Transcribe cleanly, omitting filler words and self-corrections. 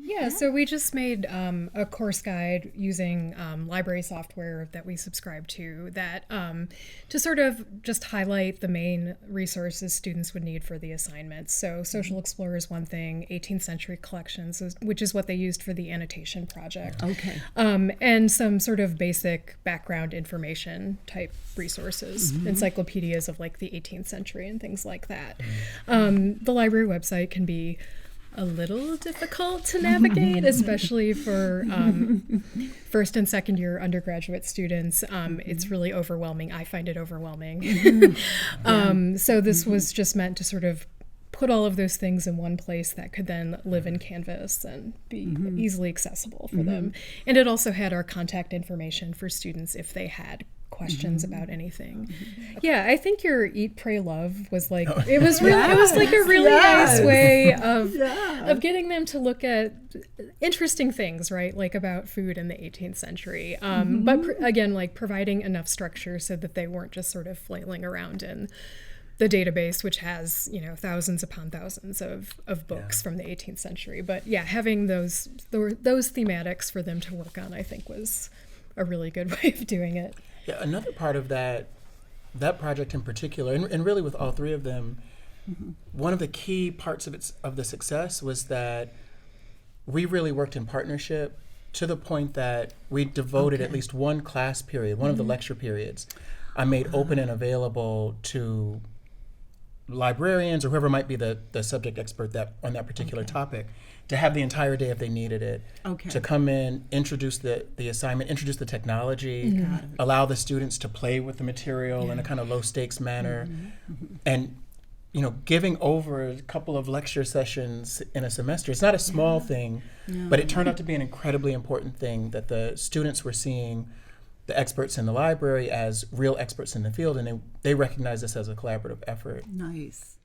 Yeah, so we just made a course guide using library software that we subscribe to that to sort of just highlight the main resources students would need for the assignments. So Social Explorer is one thing, 18th century collections, which is what they used for the annotation project. Okay. And some sort of basic background information type resources, encyclopedias of like the 18th century and things like that. The library website can be a little difficult to navigate, especially for first and second year undergraduate students. It's really overwhelming. I find it overwhelming. So this was just meant to sort of put all of those things in one place that could then live in Canvas and be easily accessible for them. And it also had our contact information for students if they had questions about anything. Yeah, I think your Eat, Pray, Love was like it was really it was like a really nice way of getting them to look at interesting things, right? Like about food in the 18th century. But again, like providing enough structure so that they weren't just sort of flailing around in the database, which has, thousands upon thousands of books from the 18th century. But yeah, having those thematics for them to work on, I think, was a really good way of doing it. Yeah, another part of that project in particular, and really with all three of them, one of the key parts of the success was that we really worked in partnership to the point that we devoted at least one class period, one of the lecture periods, I made open and available to librarians or whoever might be the subject expert on that particular topic, to have the entire day if they needed it, to come in, introduce the assignment, introduce the technology, allow the students to play with the material in a kind of low stakes manner, and giving over a couple of lecture sessions in a semester. It's not a small thing, but it turned out to be an incredibly important thing that the students were seeing the experts in the library as real experts in the field, and they recognize this as a collaborative effort. Nice.